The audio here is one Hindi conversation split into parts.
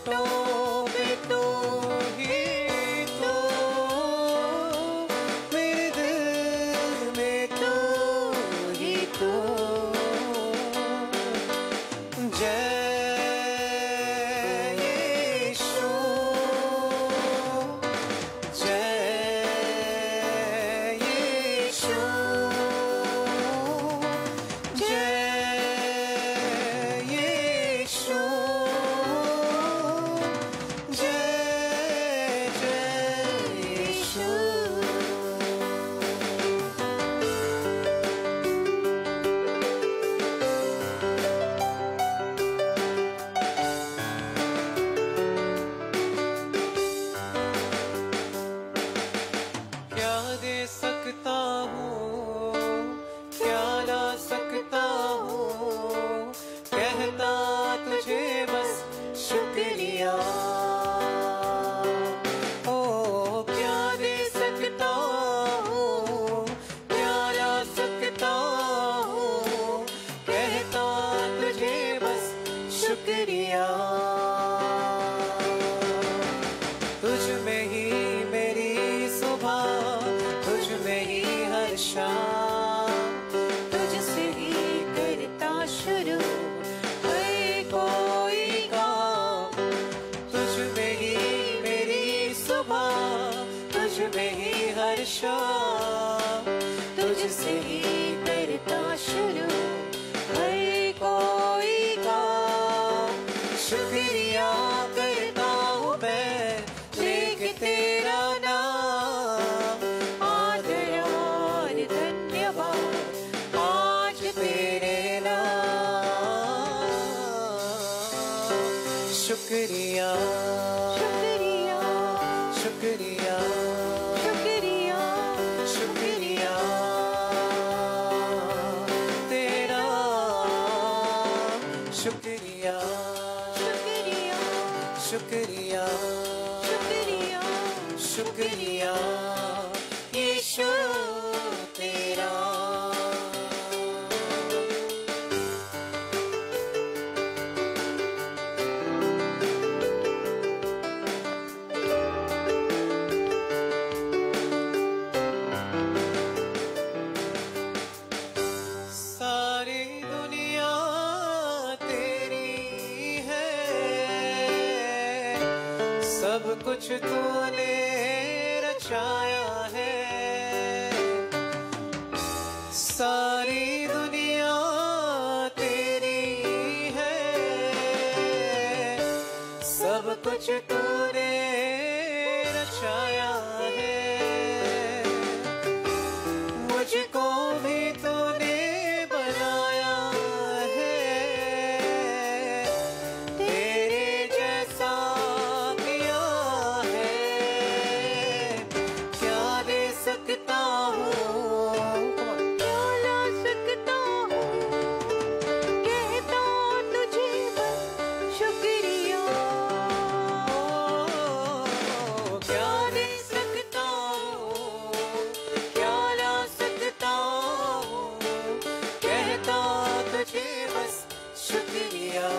बातों में तू ही तो, मेरे दिल में तू ही तो। जय यीशु, जय यीशु, जय यीशु, जय जय यीशु। क्या दे सकता हूँ, क्या ला सकता हूँ, कहता तुझे बस शुक्रिया। ओ क्या दे सकता हूँ, क्या ला सकता हूँ, कहता तुझे बस शुक्रिया। तुझ में ही मेरी सुबह, तुझ में ही हर शाम, तुझसे ही करता शुरू हर कोई काम। तुझ में ही मेरी सुबह, तुझ में ही हर शाम, तुझसे ही करता शुरू हर कोई काम। शुक्रिया करता हूँ मैं लेके तेरा नाम, आदर और धन्यवाद आज तेरे नाम। शुक्रिया शुक्रिया शुक्रिया शुक्रिया शुक्रिया तेरा। शुक्रिया शुक्रिया शुक्रिया शुक्रिया शुक्रिया यीशु तेरा। सारी दुनिया तेरी है, सब कुछ तूने रचाया है। सारी दुनिया तेरी है, सब कुछ तूने रचाया है। मुझको भी तूने बनाया है, तेरे जैसा किया है। क्या दे सकता हूँ, क्या ला सकता हूँ, कहता तुझे बस शुक्रिया। क्या दे सकता हूँ, क्या ला सकता हूँ, कहता तुझे बस शुक्रिया।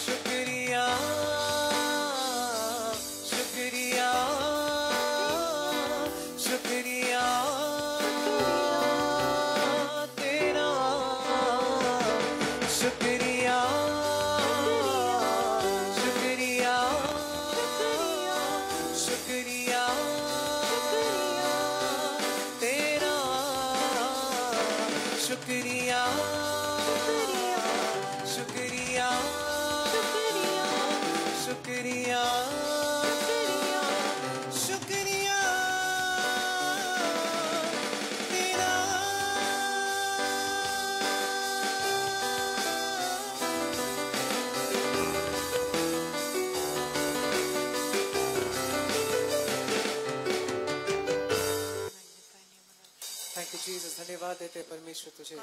शुक्रिया शुक्रिया शुक्रिया तेरा। शुक्रिया शुक्रिया शुक्रिया तेरा। शुक्रिया शुक्रिया शुक्रिया शुक्रिया तेरा। Thank you Jesus. धन्यवाद देते हैं परमेश्वर तुझे।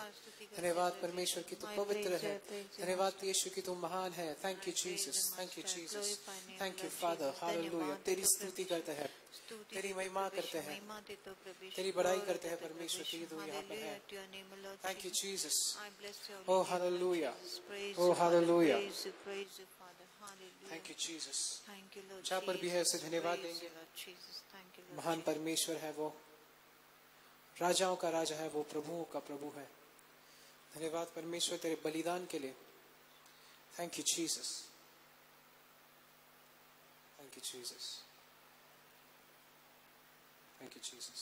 धन्यवाद परमेश्वर की तू पवित्र है। धन्यवाद यीशु की तू महान है। Thank you Jesus, thank you Jesus, thank you father. Hallelujah. तेरी स्तुति करते हैं, तेरी महिमा करते हैं, तेरी बड़ाई करते हैं परमेश्वर की तू यहाँ पर है। Thank you Jesus. Oh hallelujah, oh hallelujah. Thank you Jesus. जहाँ पर भी है उसे धन्यवाद देंगे। महान परमेश्वर है वो, राजाओं का राजा है वो, प्रभुओं का प्रभु है। धन्यवाद परमेश्वर तेरे बलिदान के लिए। Thank you Jesus, thank you Jesus, thank you Jesus.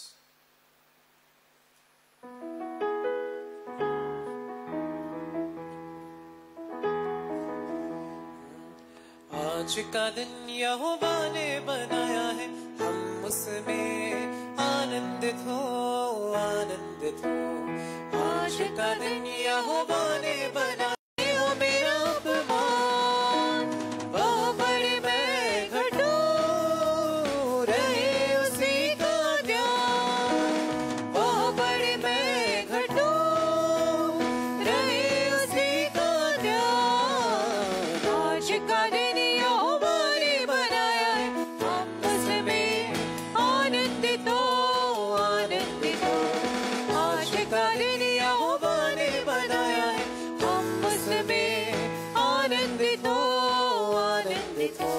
आज का दिन यहोवा ने बनाया है, हम उसमें आनंदित हो, आनंदित हो। आज का दिन यहोवा ने बनाया हो मेरा अपमान, वह बड़े मैं घटू रहे उसी का ध्यान, वह बड़े मैं घटू रहे उसी का ध्यान। आज का दिन यहोवा ने बनाया है, हम उसमें आनंदित हो, आनंदित हो। आज का दिन यहोवा ने बनाया है, हम उसमें आनंदित हो, आनंदित हो।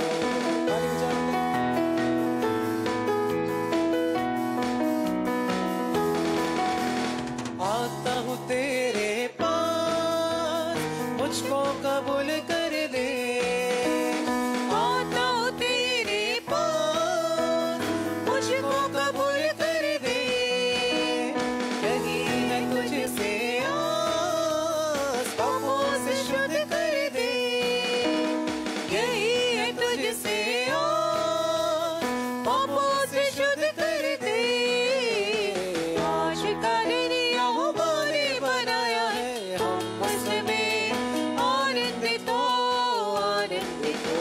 आता हूँ तेरे पास, मुझको कबूल कर ले। आता हूँ तेरे पास, मुझको कबूल कर दे। यही है तुझसे आस, पापों से शुद्ध कर दे। यही है तुझसे आस, पापों से शुद्ध कर दे। आज का दिन यहोवा ने बनाया है, हम उसमें आनंदित हो, आनंदित हो।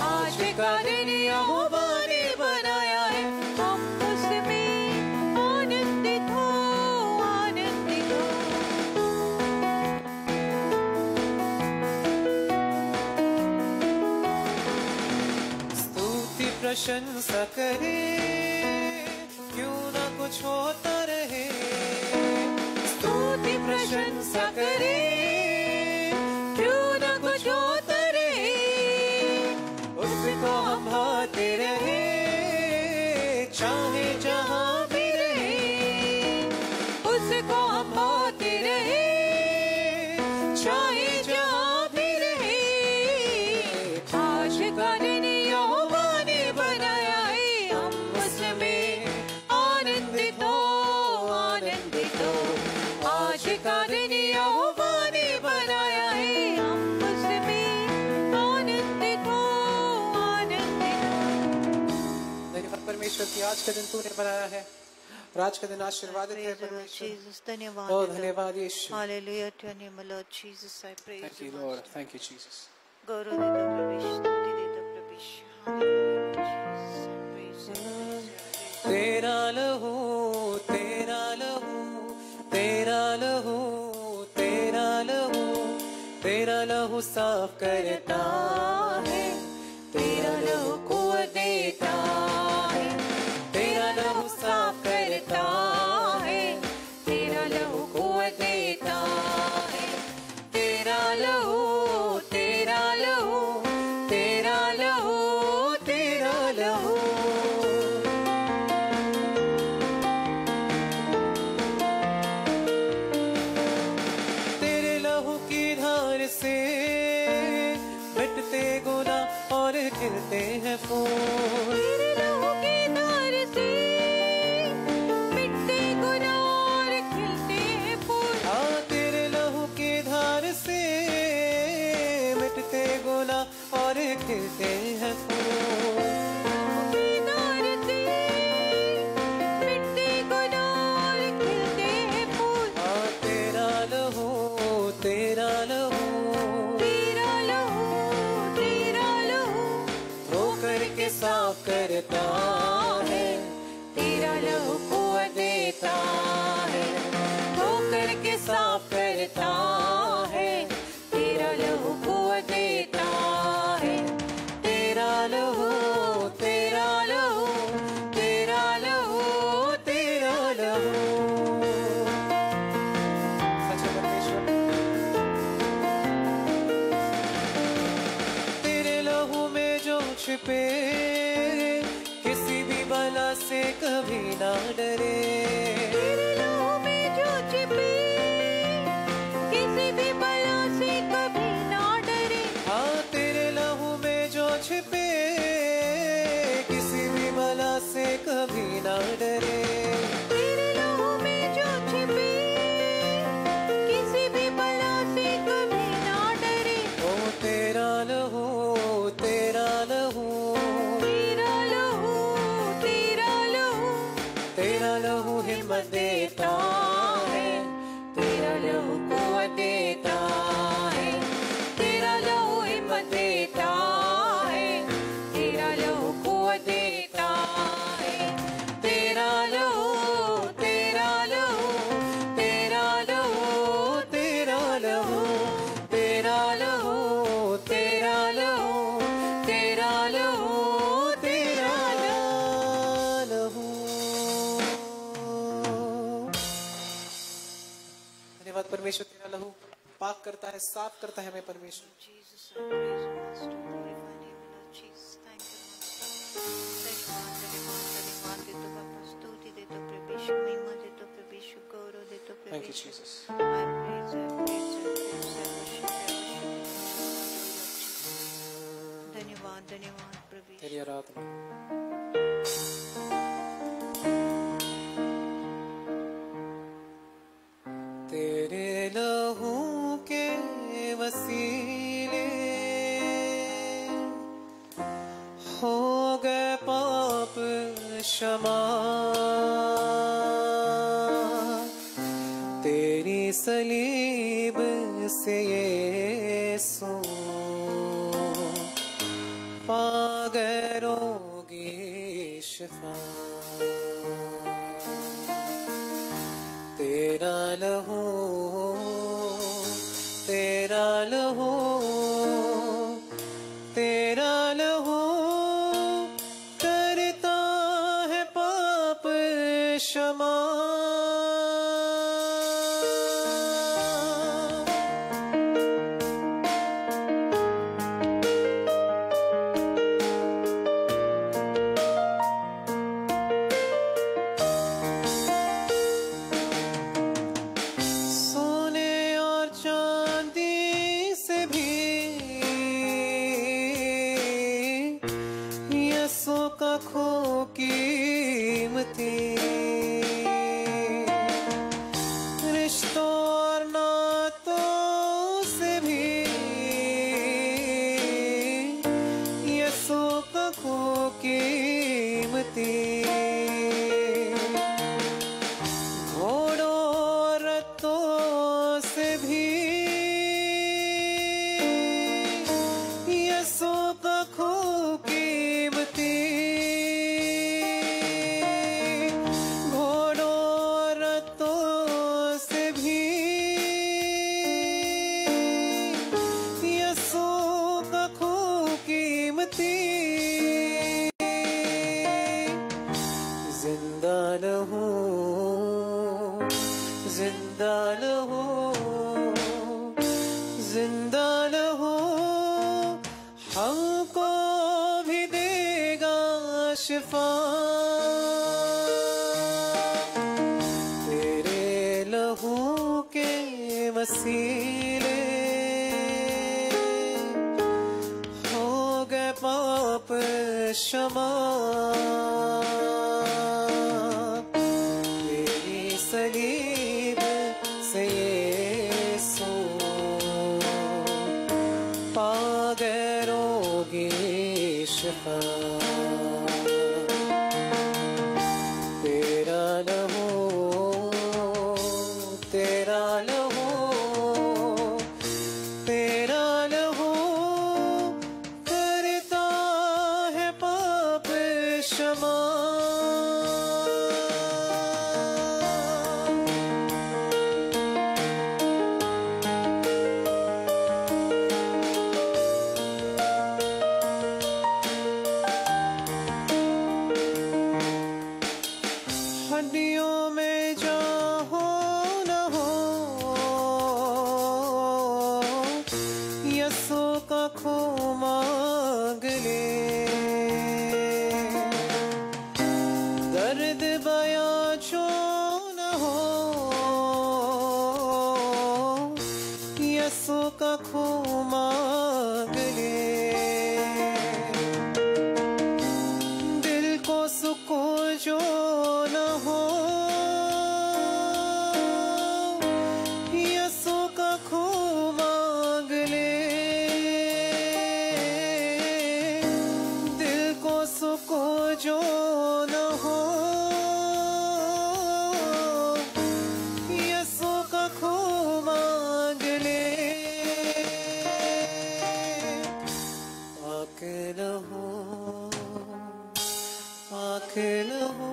आज का दिन यहोवा ने बनाया है, हम उसमें आनंदित हो, आनंदित हो। स्तुति प्रशंसा करे, क्यों ना कुछ होता रहे। स्तुति प्रशंसा करे, क्यों ना कुछ होता रहे। उसको हम भाते रहे, चाहे जहाँ भी रहे। उसको हम भाते रहे, चाहे जहाँ भी रहे। आज का दिन यहोवा ने बनाया है, हम उसमें आनंदित हो, आनंदित हो। आज का दिन यहोवा ने बनाया है, हम उसमें आनंदित हो, आनंदित हो। धन्यवाद परमेश्वर की आज का दिन तूने बनाया है, और आज का दिन आशीर्वादित है परमेश्वर। Jesus, धन्यवाद। ओ धन्यवाद यीशु। Hallelujah to your name, Lord Jesus. I praise thank you, you Lord, Master. Thank you Jesus. गौरव देता प्रवेश, स्तुति देता प्रवेश। Hallelujah, Jesus. I praise you, praise you, praise you. तेरा लहू, तेरा लहू, तेरा लहू, तेरा लहू, तेरा लहू साफ करता है। तेरा लहू कुव्वत देता है। तेरा लहू साफ करता है। तेरा लहू कुव्वत देता है। तेरा लहू, तेरा लहू, तेरा लहू, तेरा लहू। तेरे लहू की धार से मिटते गुनाह और खिलते हैं फूल। तेरे लहू की धार से मिटते गुनाह और खिलते हैं फूल। हाँ, तेरे लहू की धार से मिटते गुनाह और खिलते हैं फूल। की धार से मिटते गुनाह और खिलते हैं फूल। हाँ, तेरा लहू, तेरा लहू, तेरा लहू, तेरा लहू धो करके साफ करता है। तेरा लहू कुव्वत देता है। धो ना डरे। तेरे लहू में जो छिपे किसी भी बला से कभी ना डरे। हाँ तेरे लहू में जो छिपे किसी भी बला से कभी ना डरे। तेरे लहू में जो छिपे किसी भी बला से कभी ना डरे। ओ तेरा लहू तेरा लहू तेरा लहू तेरा लहू तेरा लहू हिम्मत देता है, तेरा लहू कुव्वत देता है। तेरा लहू हिम्मत देता है, तेरा लहू कुव्वत देता है। तेरा लहू तेरा लहू तेरा लहू तेरा लहू तेरा लहू तेरा लहू तेरा लहू तेरा लहू। धन्यवाद परमेश्वर, तेरा लहू पाक करता है, साफ करता है हमें परमेश्वर। Jesus, I praise you, Master. Glorify your name, Lord Jesus. Thank you, Master. धन्यवाद देतो बापा, स्तुति देतो प्रभु, महिमा देतो प्रभु, गौरव देतो प्रभु। Thank you, Jesus. I praise you, I praise you, I praise you, I worship you, I worship you. धन्यवाद धन्यवाद प्रभु। तेरी आराधना। तेरे लहू के वसीले हो गए पाप क्षमा। तेरी सलीब से यीशु पा गए रोगी शिफा। तेरा लहू तेरा लहू तेरा लहू करता है पाप क्षमा। सोने और चांदी से भी यीशु का खो कीमती। रिश्तों और नातों से भी यीशु का खो कीमती। घोड़ों रथों से भी यीशु का खो कीमती। घोड़ों रथों से भी यीशु का खो कीमती। जिंदा लहू जिंदा लहू जिंदा लहू हमको भी देगा शिफा। तेरे लहू के वसीले हो गए पाप क्षमा। तेरी सलीब से यीशु पा गए रोगी शिफा। तेरा लहू तेरा लहू तेरा लहू करता है पाप क्षमा। हड्डियों में जा हो न हो यीशु का खो मांग ले। जो न हो, यसु का खून मांग ले। पाक न हो, पाक न हो,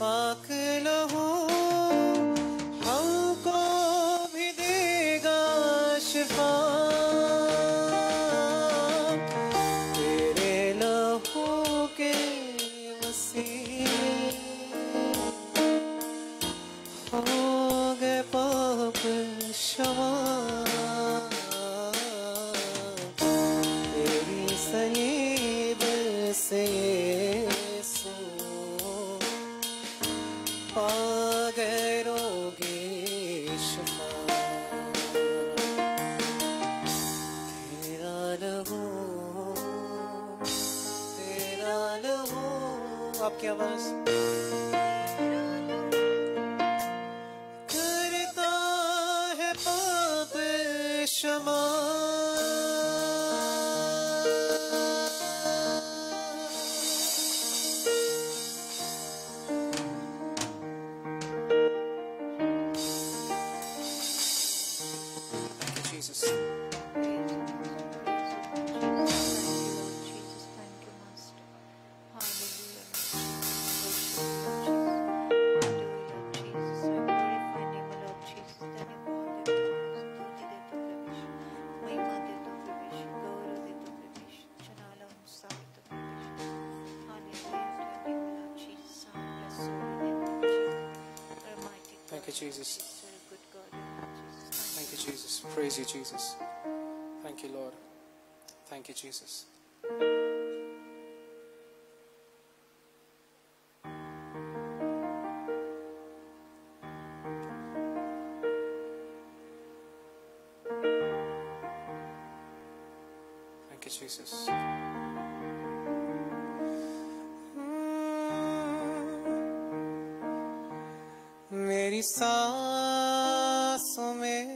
पाक न हो, हमको भी देगा शिफा। तेरे लहू के वसीले हो गए पाप क्षमा। तेरी सलीब से यीशु पा गए रोगी शिफा। तेरा लहू, तेरा लहू, आपकी आवाज करता है पाप क्षमा। Jesus. Thank you, Jesus. Thank you, Jesus. Praise you, Jesus. Thank you, Lord. Thank you, Jesus. Thank you, Jesus. मेरी सांसों में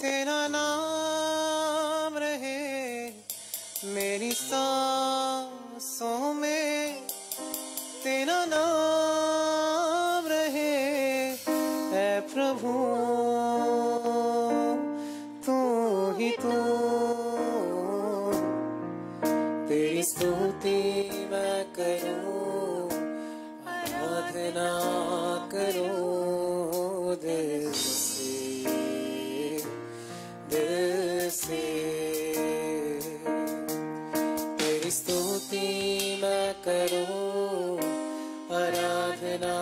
तेरा नाम रहे, मेरी सांसों में तेरा नाम रहे। ऐ प्रभु तू ही तू, तेरी स्तुति मैं करूं, आराधना करूं दिल से, दिल से। तेरी स्तुति मैं करूं, आराधना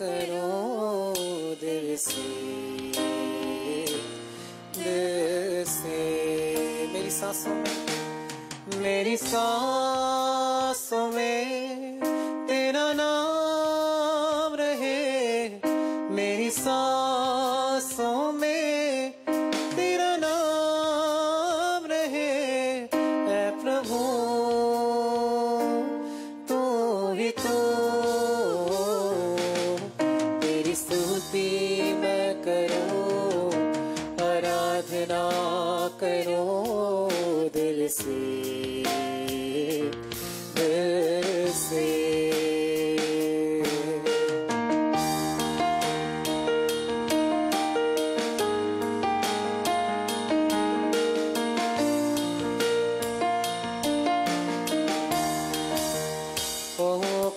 करूं दिल से, दिल से। मेरी सांसों में, मेरी सांसों में तेरा नाम रहे, मेरी सांसों में तेरा नाम रहे। ऐ प्रभु तू ही तू, तेरी स्तुति मैं करूं, आराधना करूं दिल से, दिल से।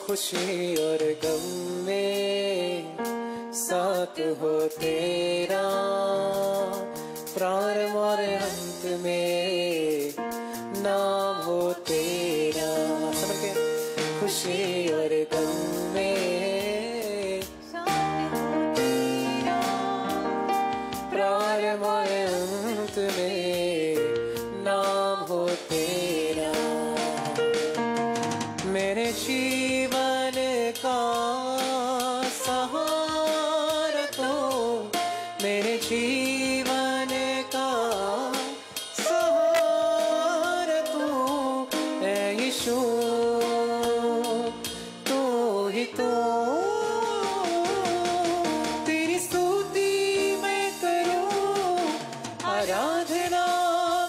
खुशी और गम में साथ हो तेरा, प्रारंभ और अंत में नाम हो तेरा। समझ के खुशी और गम में प्रारंभ और अंत में नाम हो तेरा। मेरे जीवन का सहारा तो, मेरे जीवन का सहारा तू है यीशु, तू ही तो। तेरी स्तुति मैं करूं, आराधना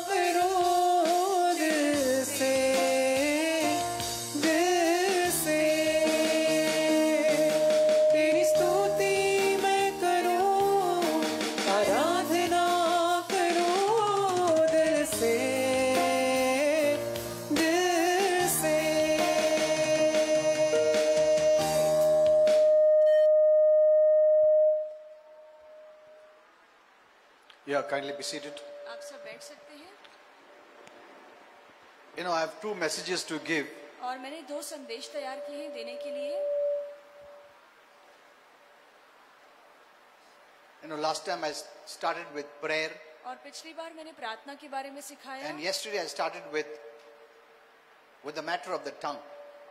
करूं दिल से, Yeah, kindly be seated. आप सब बैठ सकते हैं। You know, I have two messages to give. और मैंने 2 संदेश तैयार किए हैं देने के लिए। You know, last time I started with prayer, और पिछली बार मैंने प्रार्थना के बारे में सिखाया। and yesterday I started with the matter of the tongue.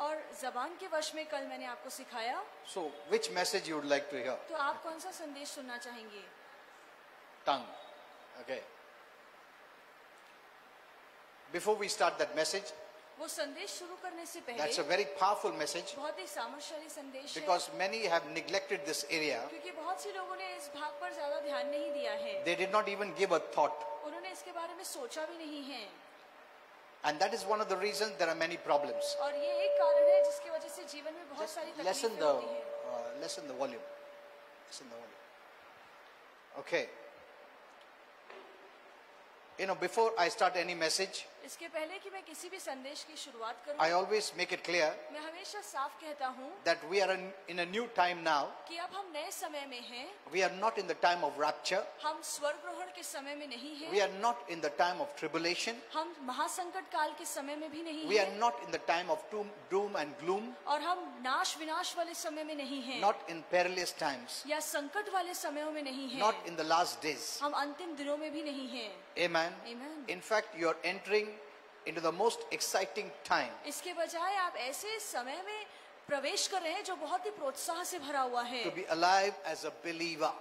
और जबान के वश में कल मैंने आपको सिखाया। So, which message you would like to hear? तो आप कौन सा संदेश सुनना चाहेंगे? Tongue. Okay. Before we start that message, वो संदेश शुरू करने से that's a पहले very powerful message बहुत ही सामर्थ्यशाली संदेश है। because many have neglected this area. क्योंकि बहुत से लोगों ने इस भाग पर ज्यादा ध्यान नहीं दिया है। They did not even give a thought. उन्होंने इसके बारे में सोचा भी नहीं है। And that is one of the reasons there are many problems. और ये एक कारण है जिसकी वजह से जीवन में बहुत Just सारी lessen तकलीफें the होती हैं। lessen the volume. Lessen the volume. Okay. You know, before I start any message, इसके पहले कि मैं किसी भी संदेश की शुरुआत करूं, I always make it clear मैं हमेशा साफ कहता हूं that we are in a new time now. कि अब हम नए समय में हैं। We are not in the time of rapture. हम स्वर्ग ग्रहण के समय में नहीं हैं। We are not in the time of tribulation. हम महासंकट काल के समय में भी नहीं We are हैं। not in the time of doom and gloom. और हम नाश विनाश वाले समय में नहीं हैं। Not in perilous times. या संकट वाले समयों में नहीं हैं। Not in the last days. हम अंतिम दिनों में भी नहीं हैं। Amen. Amen. In fact, you are entering into the most exciting time. इसके बजाय आप ऐसे समय में प्रवेश कर रहे हैं जो बहुत ही प्रोत्साह से भरा हुआ है To be alive as a believer.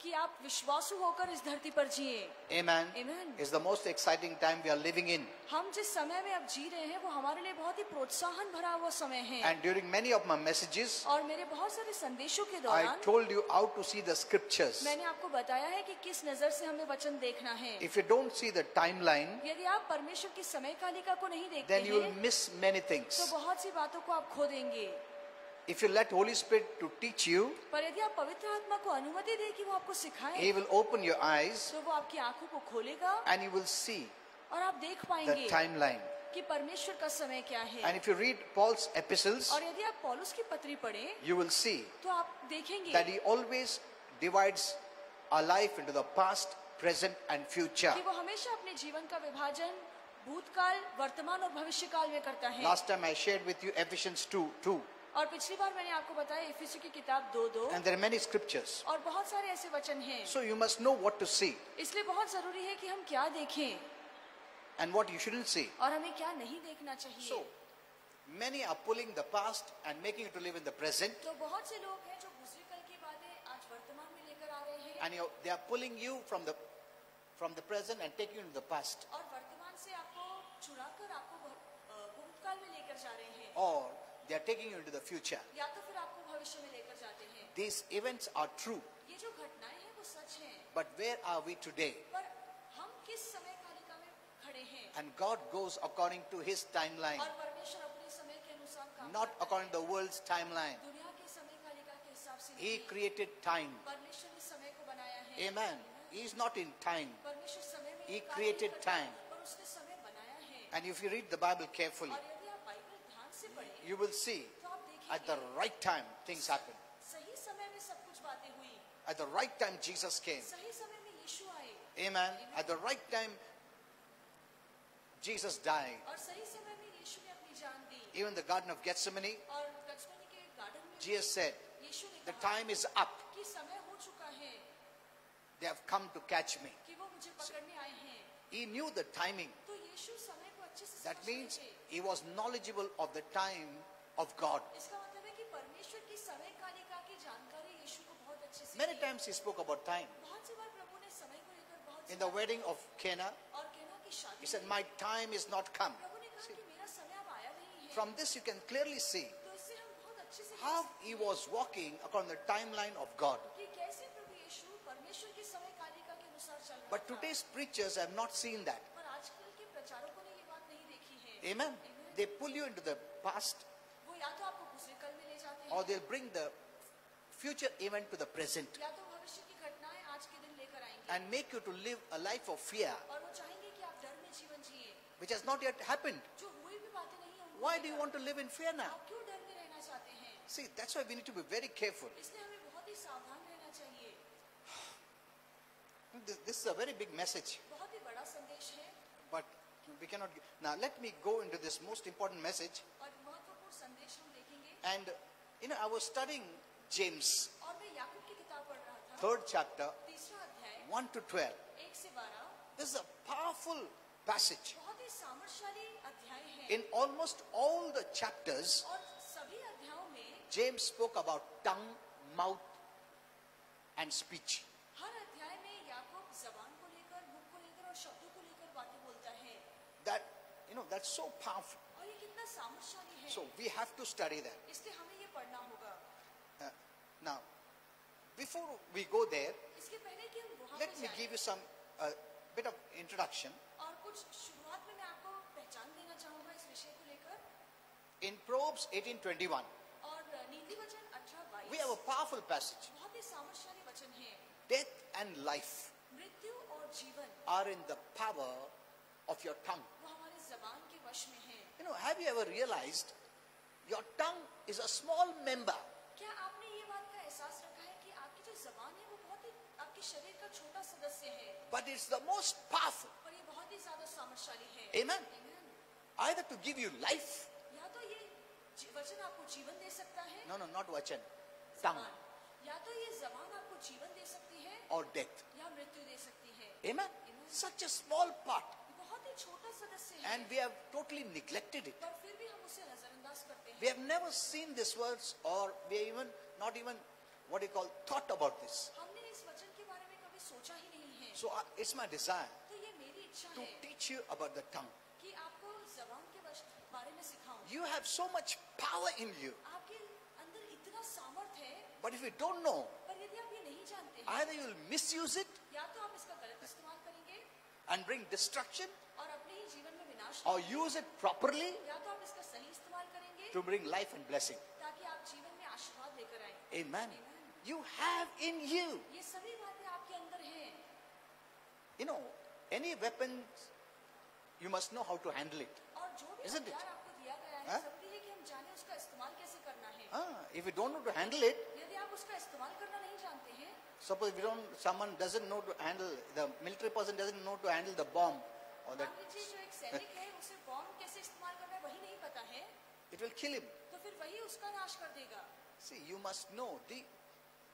कि आप विश्वासु होकर इस धरती पर जिए। Amen. Amen. Is the most exciting time we are living in. हम जिस समय में अब जी रहे हैं वो हमारे लिए बहुत ही प्रोत्साहन भरा हुआ समय है। And during many of my messages, और मेरे बहुत सारे संदेशों के I दौरान told you how to see the scriptures. मैंने आपको बताया है कि किस नजर से हमें वचन देखना है। If you don't see the timeline, यदि आप परमेश्वर की समय कालिका को नहीं देखते then you will हैं miss many तो things. बहुत सी बातों को आप खो देंगे। If you let Holy Spirit to teach you, पर यदि आप पवित्र आत्मा को अनुमति दें कि वो आपको सिखाए He will open your eyes तो वो आपकी आंखों को खोलेगा and you will see और आप देख the पाएंगे timeline. कि परमेश्वर का समय क्या है। And if you read Paul's epistles, और यदि आप पौलुस की पत्री पढ़ें you will see तो आप देखेंगे that he always divides our life into the past, present and future. कि वो हमेशा अपने जीवन का विभाजन भूतकाल, वर्तमान और भविष्यकाल में करता है। Last time I shared with you Ephesians 2:2, और पिछली बार मैंने आपको बताया इफिसियों की किताब 2:2 and there are many scriptures. और बहुत सारे ऐसे वचन हैं। So you must know what to see इसलिए बहुत जरूरी है कि हम क्या देखें and what you shouldn't see. और हमें क्या नहीं देखना चाहिए। So many are pulling the past and making it to live in the present, तो बहुत से लोग हैं जो गुजरे कल की बातें आज वर्तमान में लेकर आ रहे हैं and they are pulling you from the present and taking you to the past. और वर्तमान से आपको चुराकर आपको भूतकाल में लेकर जा रहे हैं Or they are taking you into the future. या तो फिर आपको भविष्य में लेकर जाते हैं। These events are true, ये जो घटनाएं हैं वो सच हैं, but where are we today? पर हम किस समय कालिका में खड़े हैं And God goes according to His timeline, और परमेश्वर अपने समय के अनुसार काम not करता according to the world's timeline. है। दुनिया के समय कालिका के हिसाब से He नहीं। created time. परमेश्वर ने समय को बनाया है। Amen. He is not in time. परमेश्वर समय में He कार्य created करता है, time. पर उसने समय बनाया है। And if you read the Bible carefully, और यदि आप बाइबल ध्यान से पढ़ें you will see तो आप at the देखेंगे right time things happen. सही समय में सब कुछ बातें हुई। At the right time Jesus came. सही समय में यीशु आए Amen. At the right time Jesus died. और सही समय में यीशु ने अपनी जान दी। Even the Garden of Gethsemane, और गत्समनी के गार्डन में Jesus said, यीशु ने the कहा time is up. कि समय हो चुका है They have come to catch me. कि वो मुझे पकड़ने आए हैं। He knew the timing. तो यीशु समय को अच्छे से That समझ रहे means थे। he was knowledgeable of the time of God. इसका मतलब है कि परमेश्वर की समय कालिका की जानकारी यीशु को बहुत अच्छे से Many थी। times he spoke about time. बहुत सी बार प्रभु ने समय को लेकर बहुत सी In the बातें wedding of Cana, की। और केना की शादी he said, में my time is not come. प्रभु ने कहा कि मेरा समय अब आया नहीं है। From this you can clearly see तो इससे हम बहुत अच्छे से how देख सकते he हैं was walking according the timeline of God. कि कैसे प्रभु यीशु परमेश्वर की समय कालिका के अनुसार चल रहा But था। today's preachers have not seen that. पर आजकल के प्रचारकों ने ये बात नहीं देखी है। Amen. They pull you into the past वो या तो आपको गुजरे कल में ले जाते or हैं they'll bring the future event to the present या तो भविष्य की घटनाएं आज के दिन लेकर आएंगे and make you to live a life of fear और वो चाहेंगे कि आप डर में जीवन जिए which has not yet happened. जो हुई भी बातें नहीं होंगी। Why do you want to live in fear now? आप क्यों डर में रहना चाहते हैं? See, that's why we need to be very careful. इसलिए हमें बहुत ही सावधान रहना चाहिए। This is a very big message, बहुत ही बड़ा संदेश है but we cannot. Now, let me go into this most important message. और महत्वपूर्ण संदेश हम देखेंगे. And, I was studying James, और मैं याकूब की किताब पढ़ रहा था. 3rd chapter, तीसरा अध्याय 1 to 12. 1 से 12. This is a powerful passage. बहुत ही सामर्थ्यशाली अध्याय है. In almost all the chapters, और सभी अध्यायों में James spoke about tongue, mouth, and speech. हर अध्याय में याकूब जबान को लेकर, मुख को लेकर और शब्दों को लेकर बातें बोलता है. That's so powerful. और ये कितना सामर्थ्यशाली है. So we have to study that. इसलिए हमें ये पढ़ना होगा. Now, before we go there, इसके पहले कि हम वहाँ let पे me जाएं, give you some bit of introduction. और कुछ शुरुआत में मैं आपको पहचान देना चाहूंगा इस विषय को लेकर. In Proverbs 18:21, और नीति वचन 18:22 we have a powerful passage. बहुत ही सामर्थ्यशाली वचन है. Death and life मृत्यु और जीवन are in the power of your tongue. वो हमारे जबान के वश में है. Have you ever realized your tongue is a small member, क्या आपने ये बात का एहसास रखा है कि आपकी जो जबान है वो बहुत ही आपके शरीर का छोटा सदस्य है, but it's the most powerful. पर ये बहुत ही ज्यादा सामर्थ्यशाली है. Amen. Amen. Either to give you life, या तो ये वचन आपको जीवन दे सकता है, no, not vachan, tongue, जबान. या तो ये जबान आपको जीवन दे सकती है or death. या मृत्यु दे सकती है. Amen. Such a small part, ये बहुत ही छोटा सदस्य है, and we have totally neglected it. पर फिर भी हम उसे नजरअंदाज करते We हैं. have never seen this words, or we have not even what you call thought about this. हमने इस वचन के बारे में कभी सोचा ही नहीं है. So it's my desire तो ये मेरी इच्छा to है teach you about the tongue. कि आपको जबान के बारे में सिखाऊं. You have so much power in you, आपके अंदर इतना सामर्थ्य है, but if you don't know, पर यदि आप ये नहीं जानते हैं, either you will misuse it या तो आप इसका गलत इस्तेमाल करेंगे and bring destruction, और अपने ही जीवन में विनाश or लाएंगे, use it properly या तो आप इसका सही इस्तेमाल करेंगे to bring life and blessing. ताकि आप जीवन में आशीर्वाद लेकर आए. Amen. Amen. You have in you. ये सभी बातें आपके अंदर हैं. Any weapon, you must know how to handle it. और जो भी Isn't it? हथियार आपको दिया गया है, हाँ? जरूरी है कि हम जाने उसका इस्तेमाल कैसे करना है. If you don't know to handle it, यदि आप उसका इस्तेमाल करना नहीं जानते हैं, suppose someone doesn't know to handle, the military person doesn't know to handle the bomb, or that, मान लीजिए जो एक सैनिक है उसे बॉम्ब कैसे इस्तेमाल करना है वही नहीं पता है, it will kill him. तो फिर वही उसका नाश कर देगा. See, you must know,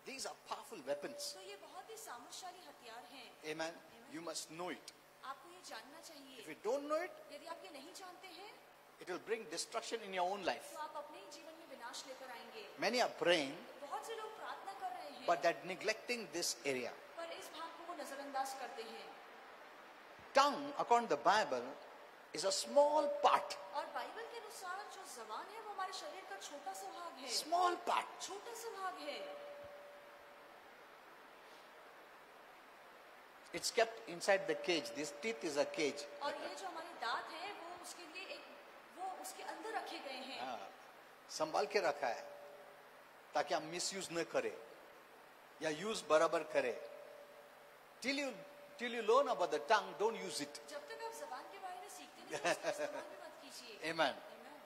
these are powerful weapons. तो ये बहुत ही सामर्थ्यशाली हथियार हैं. Amen. You must know it. आपको ये जानना चाहिए. If you don't know it, यदि आप ये नहीं जानते हैं it will bring destruction in your own life. तो आप अपने ही जीवन में विनाश लेकर आएंगे. Many are praying, बहुत से लोग प्रार्थना कर रहे हैं, but they're neglecting this area. पर इस भाग को वो नजरअंदाज करते हैं. Tongue, according to the Bible, is a small part. और बाइबल के अनुसार जो जबान है वो हमारे शरीर का छोटा सा भाग है. Small part. छोटा सा भाग है. It's kept inside the cage. This teeth is a cage. और ये जो हमारे दांत हैं वो उसके लिए वो उसके अंदर रखे गए हैं. संभाल के रखा है ताकि हम मिसयूज न करें या यूज बराबर करें. Till you learn about the tongue, don't use it. जब तक आप जबान के बारे में सीखते नहीं हैं, उसका इस्तेमाल भी मत कीजिए. Amen. Amen.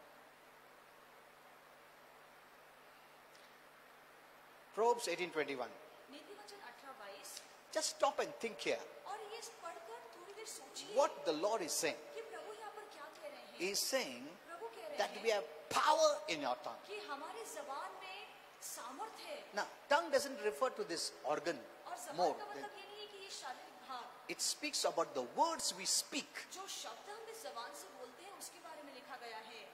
Proverbs 18:21. नीति वचन 18:22. Just stop and think here. और ये पढ़कर थोड़ी देर सोचिए What the Lord is saying. कि प्रभु यहाँ पर क्या कह रहे हैं. He is saying प्रभु कह रहे that हैं we have power in your tongue. कि हमारी जबान में सामर्थ्य है. Now, tongue doesn't refer to this organ और जबान more. का मतलब ये नहीं है कि ये शारीरिक भाग. It speaks about the words we speak. जो शब्द हम इस जबान से बोलते हैं उसके बारे में लिखा गया है.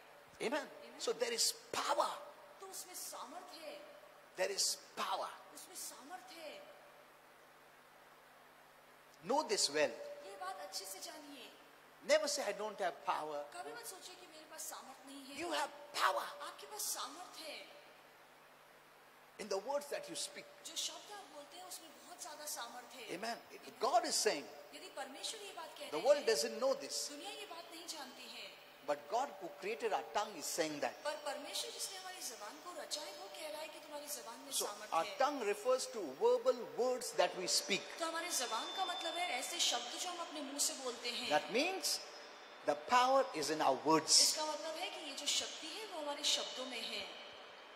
Amen. So there is power. तो उसमें सामर्थ्य है. There is power. उसमें सामर्थ्य है. Know this well. ये बात अच्छे से जानिए. Never say I don't have power. कभी मत सोचिए कि मेरे पास सामर्थ्य नहीं है. You have power आपके पास सामर्थ्य है. in the words that you speak. जो शब्द आप बोलते हैं उसमें बहुत ज्यादा सामर्थ्य है. Amen. God is saying, यदि परमेश्वर ये बात कह the रहे world हैं, doesn't know this, दुनिया ये बात नहीं जानती है, but God who created our tongue is saying that. पर परमेश्वर जिसने हमारी जबान को रचा है वो कह रहा है कि तुम्हारी जबान में So सामर्थ्य our है. tongue refers to verbal words that we speak. तो हमारे जबान का मतलब है ऐसे शब्द जो हम अपने मुंह से बोलते हैं. That means the power is in our words. इसका मतलब है कि ये जो शक्ति है वो हमारे शब्दों में है.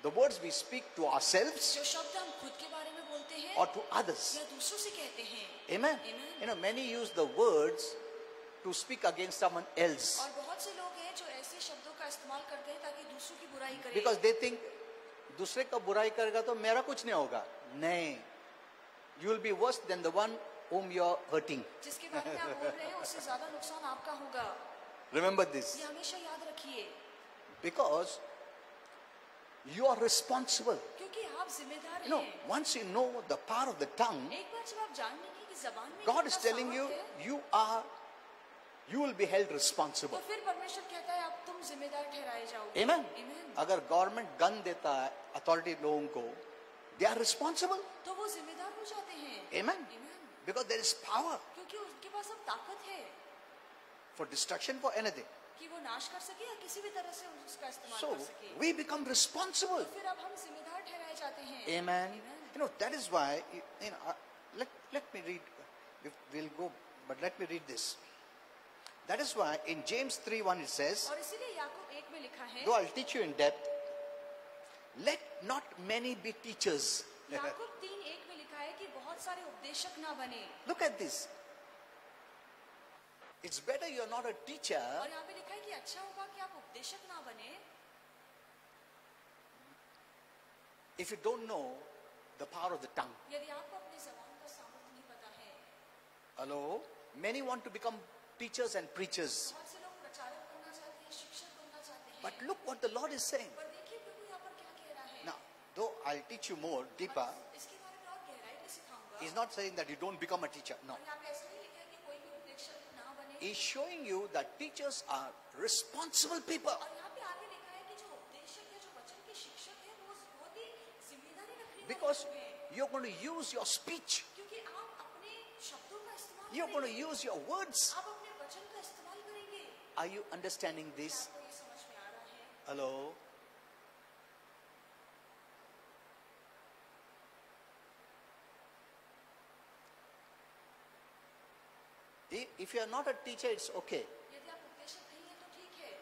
the words we speak to ourselves जो शब्द हम खुद के बारे में बोलते हैं or to others. या दूसरों से कहते हैं. Amen. Amen. You know, many use the words to speak against someone else और बहुत से लोग हैं जो ऐसे शब्दों का इस्तेमाल करते हैं ताकि दूसरों की बुराई करें. because they think दूसरे का बुराई करेगा तो मेरा कुछ नहीं होगा. नहीं. You will be worse than the one whom you are hurting. जिसके बारे में आप बोल रहे हैं उससे ज्यादा नुकसान आपका होगा. Remember this. ये हमेशा याद रखिए. Because you are responsible. क्योंकि आप जिम्मेदार You know, हैं. once you know the power of the tongue, एक बार जब आप जान लेंगे कि जबान में God कितना is telling you, सामर्थ है, you will be held तो responsible. फिर परमेश्वर कहता है आप तुम जिम्मेदार ठहराए जाओगे. Amen. Amen. अगर गवर्नमेंट गन देता है अथॉरिटी लोगों को, they are responsible. तो वो जिम्मेदार हो जाते हैं. Amen. Amen. Because there is power क्योंकि उनके पास अब ताकत है for destruction, for anything. कि वो नाश कर सके या किसी भी तरह से उसका इस्तेमाल So कर सके. we become responsible. फिर अब हम जिम्मेदार ठहराए जाते हैं. Amen. Amen. You know, that is why, you know, let me read, we'll go, but let me read this. That is why in James 3:1 it says, और इसीलिए याकूब 1 में लिखा है, though I'll teach you in depth, let not many be teachers. याकूब 3:1 में लिखा है कि बहुत सारे उपदेशक ना बने. Look at this. It's better you're not a teacher और यहाँ पे लिखा है कि अच्छा होगा कि आप उपदेशक ना बने if you don't know the power of the tongue. यदि आपको अपनी जबान का सामर्थ्य नहीं पता है. Hello? Many want to become teachers and preachers. बहुत से लोग प्रचारक बनना चाहते हैं, शिक्षक बनना चाहते हैं. But look what the Lord is saying. पर देखिए प्रभु यहाँ पर क्या कह रहा है. Now, though I'll teach you more, deeper, इसके बारे में और गहराई में सिखाऊंगा. He's not saying that you don't become a teacher. No. और यहाँ पे ऐसा नहीं लिखा है कि कोई भी उपदेशक ना बने. He's showing you that teachers are responsible people. और यहाँ पे आगे लिखा है कि जो उपदेशक है, जो वचन के शिक्षक है, वो बहुत ही जिम्मेदारी रखने वाले Because लोग हैं. you're going to use your speech. क्योंकि आप अपने शब्दों का इस्तेमाल You're going to करेंगे. use your words. आप अपने वचन का इस्तेमाल करेंगे. Are you understanding this? आपको ये समझ में आ रहा है. Hello? If you are not a teacher, it's okay. यदि आप उपदेशक नहीं है तो ठीक है.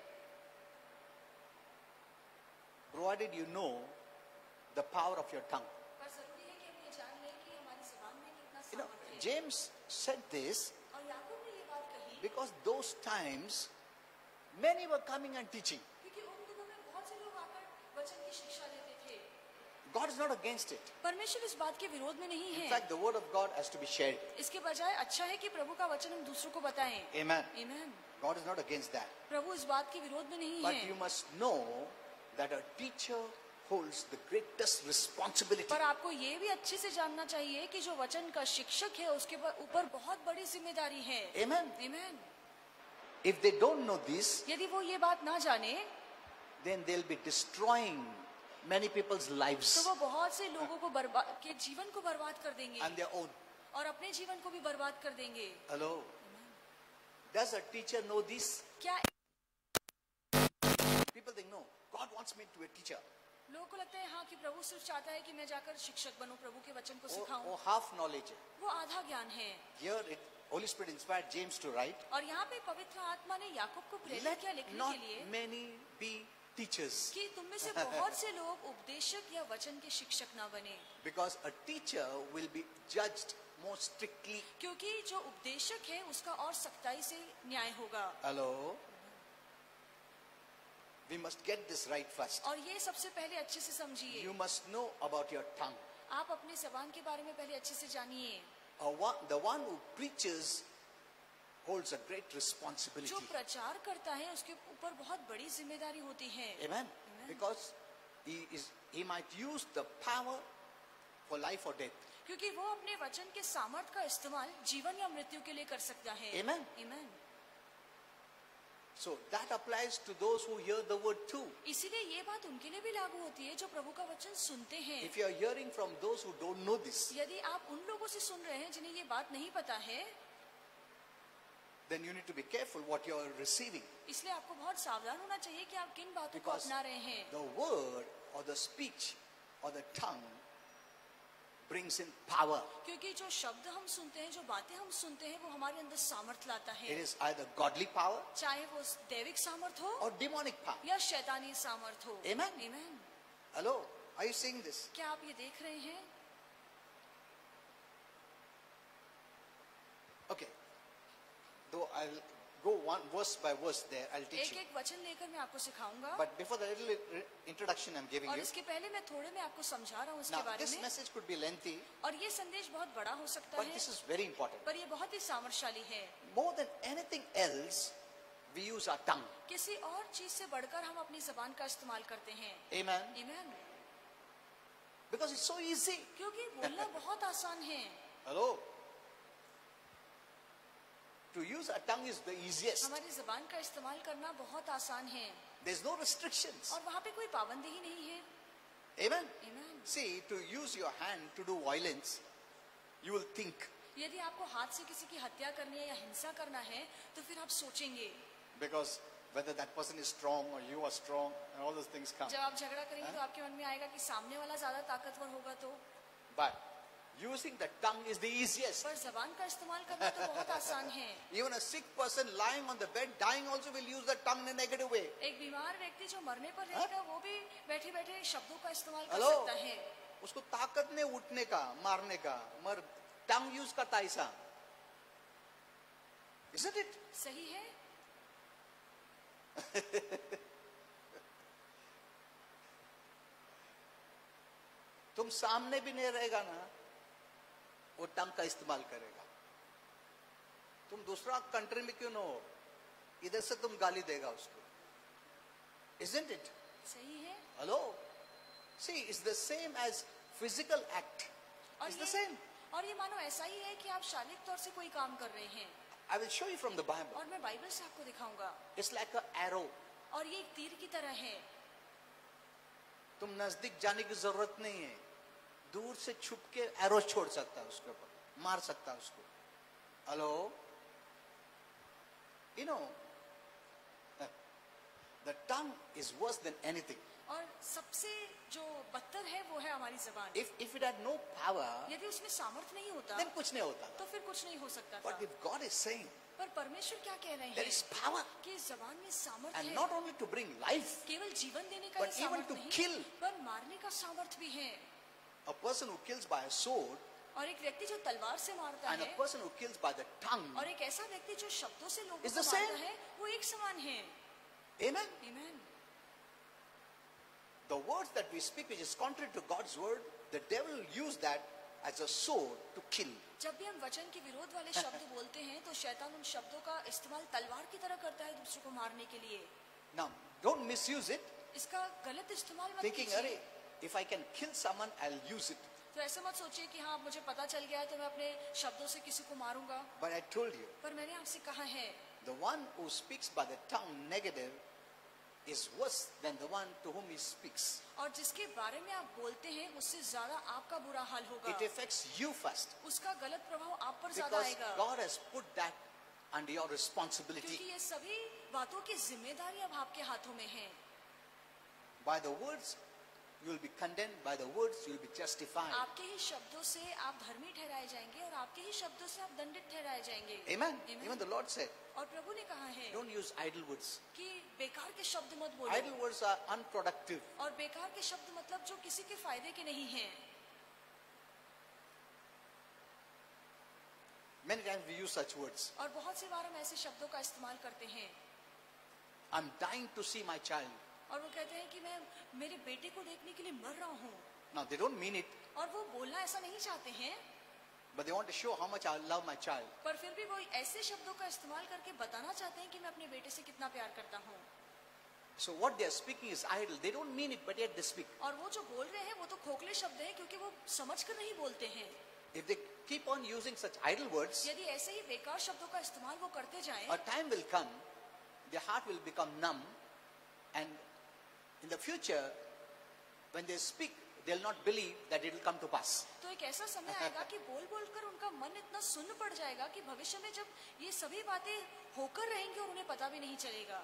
Provided you know the power of your tongue. पर जरूरी है कि हम ये जान लें कि हमारी जुबान में कितना You know, सामर्थ्य है. James said this और याकूब ने ये बात कही because those times many were coming and teaching. क्योंकि उन दिनों में बहुत से लोग आकर वचन की शिक्षा देते थे. God is not against it. परमेश्वर इस बात के विरोध में नहीं In है. fact, the word of God has to be shared. इसके बजाय अच्छा है कि प्रभु का वचन हम दूसरों को बताएं. Amen. Amen. God is not against that. प्रभु इस बात के विरोध में नहीं But है. you must know that a teacher holds the greatest responsibility. पर आपको ये भी अच्छे से जानना चाहिए कि जो वचन का शिक्षक है उसके ऊपर बहुत बड़ी जिम्मेदारी है. Amen. Amen. If they don't know this, यदि वो ये बात ना जाने then they'll be destroying many people's तो lives वो बहुत से लोगों को के जीवन को बर्बाद कर देंगे and their own. और अपने जीवन को भी बर्बाद कर देंगे. Hello? Does a teacher know this? क्या People think, no, God wants me to be a teacher. लोगों को लगता है हाँ कि प्रभु सिर्फ चाहता है कि मैं जाकर शिक्षक बनूं, प्रभु के वचन को सिखाऊं. Or half knowledge. वो आधा ज्ञान है. Here, Holy Spirit inspired James to write, और यहाँ पे पवित्र आत्मा ने याकूब को प्रेरित let किया लिखने not के लिए many be teachers. कि तुम में से बहुत से लोग उपदेशक या वचन के शिक्षक ना बने. Because a teacher will be judged more strictly. क्योंकि जो उपदेशक है उसका और सख्ताई से न्याय होगा. Hello? We must get this right first. और ये सबसे पहले अच्छे से समझिए. You must know about your tongue. आप अपने जबान के बारे में पहले अच्छे से जानिए. The one who preaches holds a great responsibility. जो प्रचार करता है उसके ऊपर बहुत बड़ी जिम्मेदारी होती है. Amen. Because he might use the power for life or death. क्योंकि वो अपने वचन के सामर्थ का इस्तेमाल जीवन या मृत्यु के लिए कर सकता है. Amen. Amen. So that applies to those who hear the word too. इसीलिए ये बात उनके लिए भी लागू होती है जो प्रभु का वचन सुनते हैं. If you are hearing from those who don't know this, यदि आप उन लोगों से सुन रहे हैं जिन्हें ये बात नहीं पता है, then you need to be careful what you are receiving. इसलिए आपको बहुत सावधान होना चाहिए कि आप किन बातों को Because अपना रहे हैं. the word or the speech or the tongue brings in power. क्योंकि जो शब्द हम सुनते हैं, जो बातें हम सुनते हैं, वो हमारे अंदर सामर्थ्य लाता It है. is either godly power चाहे वो दैविक सामर्थ हो or demonic power. या शैतानी सामर्थ हो. Amen. Amen. Hello? Are you seeing this? क्या आप ये देख रहे हैं? Okay. Though I'll go one verse by verse there, I'll teach एक you. एक वचन लेकर मैं आपको सिखाऊंगा, But before the little introduction I'm giving और you, इसके पहले मैं थोड़े में आपको समझा रहा हूँ इसके now बारे this में। message could be lengthy, और ये संदेश बहुत बड़ा हो सकता but है, this is very important. पर ये बहुत ही सामर्थ्यशाली है। More than anything else, we use our tongue. किसी और चीज से बढ़कर हम अपनी जबान का इस्तेमाल करते हैं। Amen? आमीन। Because it's so easy. क्योंकि बोलना बहुत आसान है। Hello? To use our tongue is the easiest. हमारी जबान का इस्तेमाल करना बहुत आसान है, There's no restrictions. और वहाँ पे कोई पाबंदी ही नहीं है। Amen? आमीन। See, to use your hand to do violence, you will think. यदि आपको हाथ से किसी की हत्या करनी है या हिंसा करना है, तो फिर आप सोचेंगे। Because whether that person is strong or you are strong and all those things come. जब आप झगड़ा करेंगे तो आपके मन में आएगा कि सामने वाला ज्यादा ताकतवर होगा तो। But using the tongue is the easiest. पर जबान का इस्तेमाल करना तो बहुत आसान है। Even a sick person lying on the bed, dying also will use the tongue in a negative way. एक बीमार व्यक्ति जो मरने पर रहेगा, वो भी बैठे बैठे शब्दों का इस्तेमाल कर Hello? सकता है। उसको ताकत नहीं उठने का, मारने का, मगर tongue use करता ऐसा. Isn't it? सही है। तुम सामने भी नहीं रहेगा ना, वो टंग का इस्तेमाल करेगा। तुम दूसरा कंट्री में क्यों ना हो, इधर से तुम गाली देगा उसको। Isn't it? सही है। Hello? See, it's the same as physical act. और It's the ये same. और ये मानो ऐसा ही है कि आप शारीरिक तौर से कोई काम कर रहे हैं, I will show you from the Bible. और मैं बाइबल से आपको दिखाऊंगा। It's like an arrow. और ये एक तीर की तरह है। तुम नजदीक जाने की जरूरत नहीं है, दूर से छुप के एरो छोड़ सकता है उसके ऊपर, मार सकता है उसको। Hello? You know, the tongue is worse than anything. और सबसे जो बदतर है वो है हमारी जबान। If it had no power, यदि उसमें सामर्थ नहीं होता, then कुछ नहीं होता। तो फिर कुछ नहीं हो सकता था। But if God is saying पर परमेश्वर क्या कह रहे there हैं is power, कि इस जबान में सामर्थ and है, not only to bring life, केवल जीवन देने का but ये even सामर्थ to नहीं, kill. पर मारने का सामर्थ भी है। a person who kills by a sword और एक व्यक्ति जो तलवार से मारता and a है, person who kills by the tongue, और एक ऐसा व्यक्ति जो शब्दों से लोगों It's को the same. मारता है, वो एक समान है। amen? आमीन। The words that we speak, which is contrary to God's word, the devil will use that as a sword to kill. जब भी हम वचन के विरोध वाले शब्द बोलते हैं, तो शैतान उन शब्दों का इस्तेमाल तलवार की तरह करता है दूसरों को मारने के लिए। Now, don't misuse it, इसका गलत इस्तेमाल मत thinking, कीजिए। "Arey, if I can kill someone, I'll use it." तो ऐसे मत सोचिए कि हाँ मुझे पता चल गया है तो मैं अपने शब्दों से किसी को मारूंगा। But I told you, पर मैंने आपसे कहा है, the one who speaks by the tongue negative is worse than the one to whom he speaks. और जिसके बारे में आप बोलते हैं उससे ज्यादा आपका बुरा हाल होगा। It affects you first, उसका गलत प्रभाव आप पर ज्यादा because आएगा, God has put that under your responsibility. क्योंकि ये सभी बातों की जिम्मेदारी अब आपके हाथों में है। By the words, you will be condemned. By the words, you will be justified. आपके ही शब्दों से आप धर्मी ठहराए जाएंगे और आपके ही शब्दों से आप दंडित ठहराए जाएंगे। Amen. Amen. Even the Lord said, और प्रभु ने कहा है don't use idle words. कि बेकार के शब्द मत बोलो। Idle words are unproductive. और बेकार के शब्द मतलब जो किसी के फायदे के नहीं हैं। Many times we use such words. और बहुत सी बार हम ऐसे शब्दों का इस्तेमाल करते हैं। I'm dying to see my child. और वो कहते हैं कि मैं मेरे बेटे को देखने के लिए मर रहा हूँ। Now they don't mean it, और वो बोलना ऐसा नहीं चाहते हैं, but they want to show how much I love my child. पर फिर भी वो ऐसे शब्दों का इस्तेमाल करके बताना चाहते हैं कि मैं अपने बेटे से कितना प्यार करता हूँ। So what they are speaking is idle. They don't mean it, but yet they speak. और वो जो बोल रहे हैं वो तो खोखले शब्द हैं, क्योंकि वो समझ कर नहीं बोलते हैं। If they keep on using such idle words, यदि ऐसे ही बेकार शब्दों का इस्तेमाल वो करते जाएं, a time will come, their heart will become numb, and in the future, when they speak, they'll not believe that it will come to pass. तो एक ऐसा समय आएगा कि बोल बोल कर उनका मन इतना सुन्न पड़ जाएगा कि भविष्य में जब ये सभी बातें होकर रहेंगी और उन्हें पता भी नहीं चलेगा।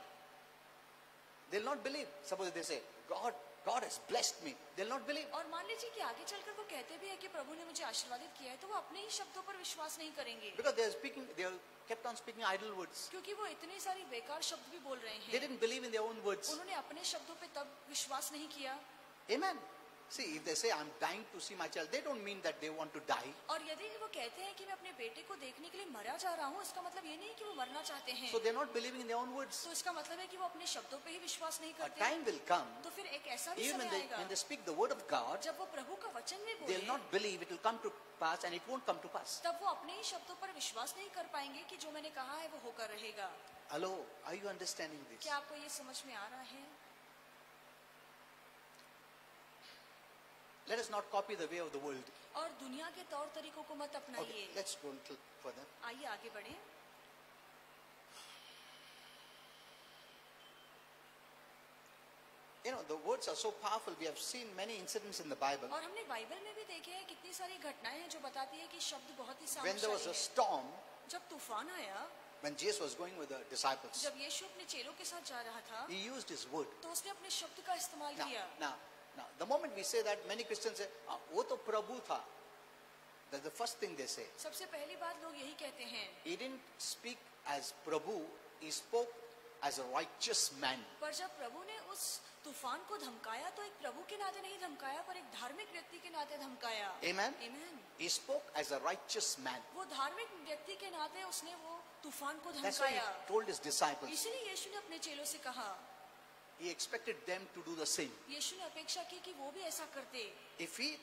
They'll not believe. Suppose they say, God has blessed me. They'll not believe. और मान लीजिए कि आगे चलकर वो कहते भी है कि प्रभु ने मुझे आशीर्वादित किया है, तो वो अपने ही शब्दों पर विश्वास नहीं करेंगे, Because they kept on speaking idle words. क्योंकि वो इतनी सारी बेकार शब्द भी बोल रहे They हैं। didn't believe in their own words. उन्होंने अपने शब्दों पे तब विश्वास नहीं किया। Amen. See, if they say I'm dying to see my child, they don't mean that they want to die. और यदि वो कहते हैं कि मैं अपने बेटे को देखने के लिए मरा जा रहा हूँ, इसका मतलब ये नहीं कि वो मरना चाहते हैं। So they're not believing in their own words. तो इसका मतलब है कि वो अपने शब्दों पे ही विश्वास नहीं A करते। time will come, तो फिर एक ऐसा भी even समय आएगा when they speak the word of God, जब वो प्रभु का वचन में they'll बोले, not believe it will come to pass and it won't come to pass. तब वो अपने ही शब्दों पर विश्वास नहीं कर पाएंगे कि जो मैंने कहा है वो होकर रहेगा। Hello, are you understanding this? क्या आपको ये समझ में आ रहा है? Let us not copy the way of the world. और दुनिया के तौर तरीकों को मत Okay, अपनाइए। let's go a little further. आइए आगे बढ़े। You know, the words are so powerful. We have seen many incidents in the Bible. और हमने बाइबल में भी देखे हैं कितनी सारी घटनाएं हैं जो बताती है कि शब्द बहुत ही When there was सामर्थ्यशाली a है। storm, जब तूफान आया, when Jesus was going with the disciples, जब यीशु अपने चेलों के साथ जा रहा था, he used his word. तो उसने अपने शब्द का इस्तेमाल Now, किया। now, the moment we say that, many Christians say, "वो तो प्रभु था." That's the first thing they say. सबसे पहली बात लोग यही कहते हैं, He didn't speak as Prabhu, he spoke as a righteous man. पर जब प्रभु ने उस तूफान को धमकाया तो एक प्रभु के नाते नहीं धमकाया, पर एक धार्मिक व्यक्ति के नाते धमकाया। Amen? Amen। He spoke as a righteous man. वो धार्मिक व्यक्ति के नाते उसने वो तूफान को That's why he धमकाया। told his disciples. इसलिए यीशु ने अपने चेलों से कहा, He expected them to do the same. यीशु ने अपेक्षा की कि वो भी ऐसा करते, If he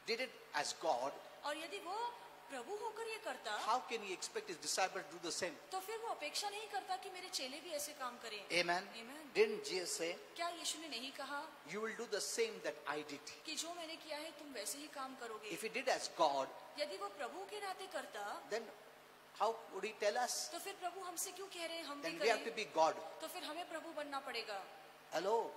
did it as God, और यदि वो प्रभु होकर ये करता, how can he expect his disciples to do the same? तो फिर वो अपेक्षा नहीं करता कि मेरे चेले भी ऐसे काम करें। Amen? Amen। Didn't Jesus say, क्या यीशु ने नहीं कहा "You will do the same that I did"? कि जो मैंने किया है तुम वैसे ही काम करोगे? If he did as God, यदि वो प्रभु के नाते करता, then how would he tell us? तो फिर प्रभु हमसे क्यों कह रहे हैं हम भी Then we have to करें? be God. तो फिर हमें प्रभु बनना पड़ेगा। Hello?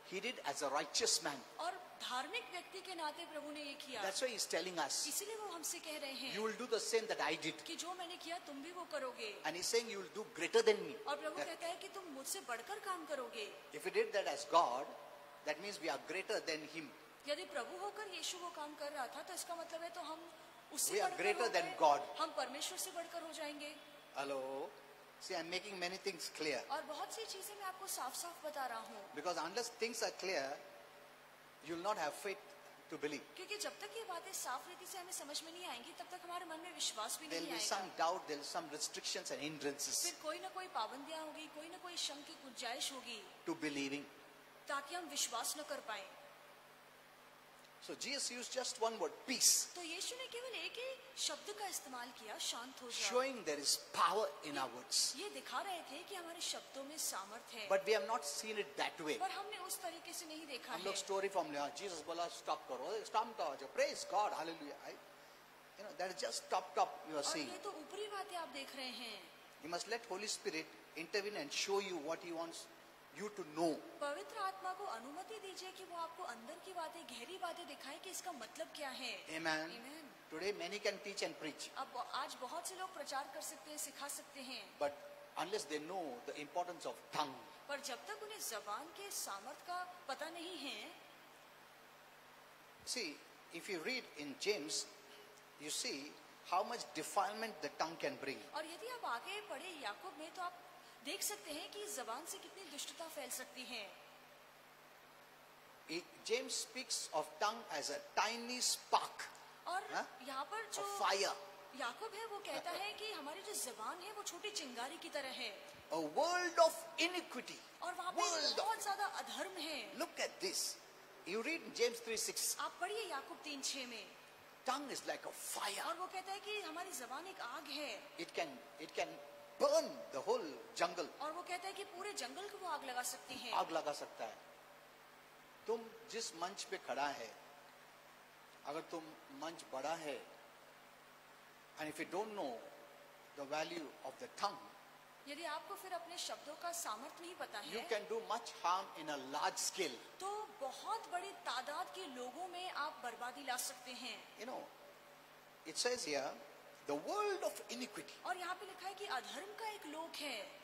He did as a righteous man. और धार्मिक व्यक्ति के नाते प्रभु ने ये किया। That's why he's telling us, इसीलिए वो हमसे कह रहे हैं "You will do the same that I did." कि जो मैंने किया तुम भी वो करोगे। And he's saying, "You will do greater than me." और प्रभु कहता है कि तुम मुझसे बढ़कर काम करोगे। If we did that as God, that means we are greater than him. यदि प्रभु होकर यीशु वो काम कर रहा था तो इसका मतलब है तो हम उससे We are बढ़कर greater हो than गए। God. हम परमेश्वर से बढ़कर हो जाएंगे। Hello? See, I'm making many things clear. और बहुत सी चीजें मैं आपको साफ साफ बता रहा हूँ, Because unless things are clear, you'll not have faith to believe. क्योंकि जब तक ये बातें साफ रीति से हमें समझ में नहीं आएंगी तब तक हमारे मन में विश्वास भी There'll नहीं be आएगा। some doubt, there'll be some restrictions and hindrances फिर कोई ना कोई पाबंदियां होगी, कोई ना कोई शंक की गुंजाइश होगी to believing. ताकि हम विश्वास न कर पाए। So Jesus used just one word, peace, तो यीशु ने केवल एक ही शब्द का इस्तेमाल किया, शांत हो जाओ। showing there is power in our words. ये दिखा रहे थे कि हमारे शब्दों में सामर्थ्य है, But we have not seen it that way. पर हमने उस तरीके से नहीं देखा हम है। लोग स्टोरी फॉर्म ले, जीसस बोला स्टॉप करो, स्टॉप करो, praise God, hallelujah. You know, that is just top you are और seeing. ये तो ऊपरी बातें आप देख रहे हैं। You must let Holy Spirit intervene and show you what he wants you to know. पवित्र आत्मा को अनुमति दीजिए कि वो आपको अंदर की बातें, गहरी बातें दिखाए कि इसका मतलब क्या है। Amen. Amen। Today many can teach and preach, अब आज बहुत से लोग प्रचार कर सकते हैं, सिखा सकते हैं, but unless they know the importance of tongue, पर जब तक उन्हें जबान के सामर्थ का पता नहीं है। see, if you read in James, you see how much defilement the tongue can bring. और यदि आप आगे पढ़े याकूब में तो आप देख सकते हैं कि जबान से कितनी दुष्टता फैल सकती है। James speaks of tongue as a tiny spark और हाँ? यहाँ पर जो of fire, याकूब है वो कहता है कि हमारी जो जबान है वो छोटी चिंगारी की तरह है, a world of iniquity. और वहाँ पे World of, बहुत ज्यादा अधर्म है। look at this. You read in James 3:6, आप पढ़िए याकूब 3:6 में, tongue is like a fire. और वो कहता है कि हमारी जबान एक आग है, It can burn the whole jungle. और वो कहता है कि पूरे जंगल को वो आग लगा सकती है। आग लगा सकता है. तुम जिस मंच पे खड़ा है, अगर तुम मंच बड़ा है, and if you don't know the value of the tongue, यदि आपको फिर अपने शब्दों का सामर्थ्य नहीं पता you है can do much harm in a large scale. तो बहुत बड़ी तादाद के लोगों में आप बर्बादी ला सकते हैं। You know, it says here, the world of iniquity. और यहाँ पे लिखा है कि अधर्म का एक लोक है,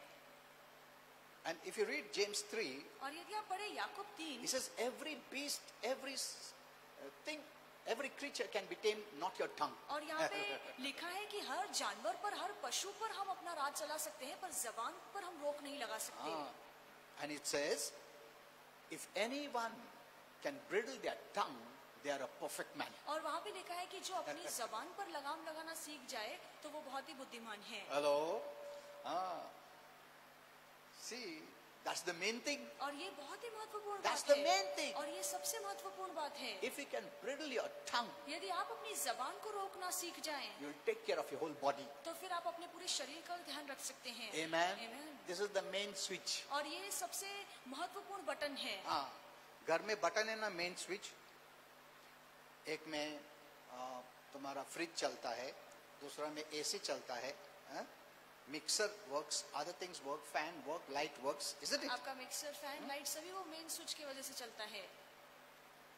And if you read James 3, और यदि आप पढ़े याकूब 3, he says every beast, every thing, every creature can be tamed, not your tongue. और यहाँ पे लिखा है कि हर जानवर पर, हर पशु पर हम अपना राज चला सकते हैं, पर जबान पर हम रोक नहीं लगा सकते। And it says, if anyone can bridle their tongue, they are a perfect man. और वहाँ पे लिखा है कि जो अपनी जबान पर लगाम लगाना सीख जाए तो वो बहुत ही बुद्धिमान है। Hello? See, that's the main thing. और ये बहुत ही महत्वपूर्ण That's बात the है। main thing. और ये सबसे महत्वपूर्ण बात है। If you can bridle your tongue, यदि आप अपनी जबान को रोकना सीख जाएं, you'll take care of your whole body. तो फिर आप अपने पूरे शरीर का ध्यान रख सकते हैं। Amen. Amen. This is the main switch. और ये सबसे महत्वपूर्ण बटन है। घर में बटन है ना, मेन स्विच। एक में तुम्हारा फ्रिज चलता है, दूसरा में एसी चलता है, mixer works, other things work, fan work, light works, isn't it? आपका मिक्सर, फैन, लाइट सभी वो मेन स्विच की वजह से चलता है।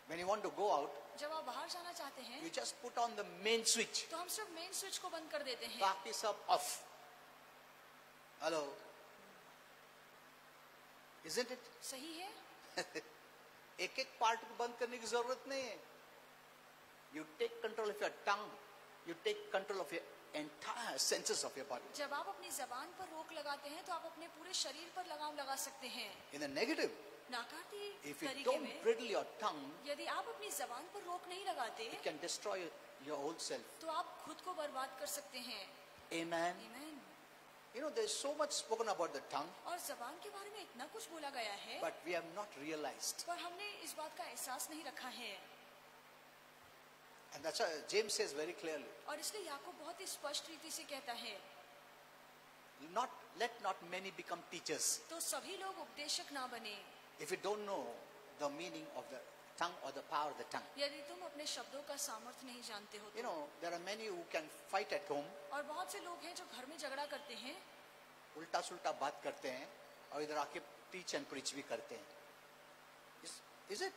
When you want to go out, जब आप बाहर जाना चाहते हैं you just put on the main switch. तो हम सिर्फ मेन स्विच को बंद कर देते हैं। बाकी सब off. Hello? Isn't it? सही है। एक एक पार्ट को बंद करने की जरूरत नहीं है। You take control of your tongue. You take control of your entire senses of your body. जब आप अपनी जबान पर रोक लगाते हैं तो आप अपने पूरे शरीर पर लगाम लगा सकते हैं। In the negative, नाकाती if you तरीके don't में bridle your tongue, यदि आप अपनी जबान पर रोक नहीं लगाते it can destroy your whole self. तो आप खुद को बर्बाद कर सकते हैं। Amen. Amen. You know, there's so much spoken about the tongue, और जबान के बारे में इतना कुछ बोला गया है, but we have not realized. पर हमने इस बात का एहसास नहीं रखा है। And that's why James says very clearly, और इसलिए याकूब बहुत ही स्पष्ट रीति से कहता है, let not many become teachers. तो सभी लोग उपदेशक ना बने। If you don't know the meaning of the tongue or the power of the tongue. यदि तुम अपने शब्दों का सामर्थ्य नहीं जानते हो You तो। know, there are many who can fight at home, और बहुत से लोग हैं जो घर में झगड़ा करते हैं, उल्टा सुल्टा बात करते हैं और इधर आके टीच एंड प्रीच भी करते हैं। Is it?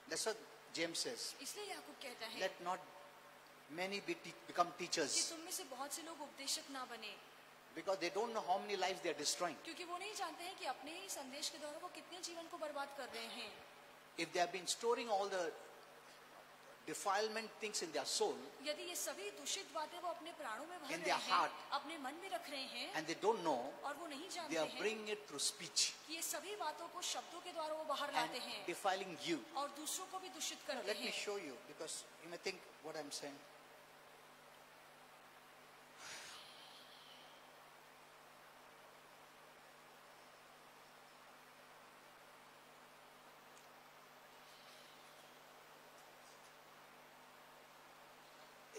That's what James says. इसलिए याकूब कहता है Let not many become कि teachers, तुम में से बहुत से लोग उपदेशक ना बने, because they don't know how many lives they are destroying. क्योंकि वो नहीं जानते हैं कि अपने ही संदेश के द्वारा वो कितने जीवन को बर्बाद कर रहे हैं। If they have been storing all the defilement things in their soul यदि ये सभी दूषित बातें वो अपने प्राणों में भर In रहे their हैं, heart. अपने मन में रख रहे हैं, and they don't know, और वो नहीं they जानते are हैं bringing it through speech कि ये सभी बातों को शब्दों के द्वारा वो बाहर and लाते हैं defiling you. और दूसरों को भी दूषित करते Let me हैं। show you, because you may think what I'm saying.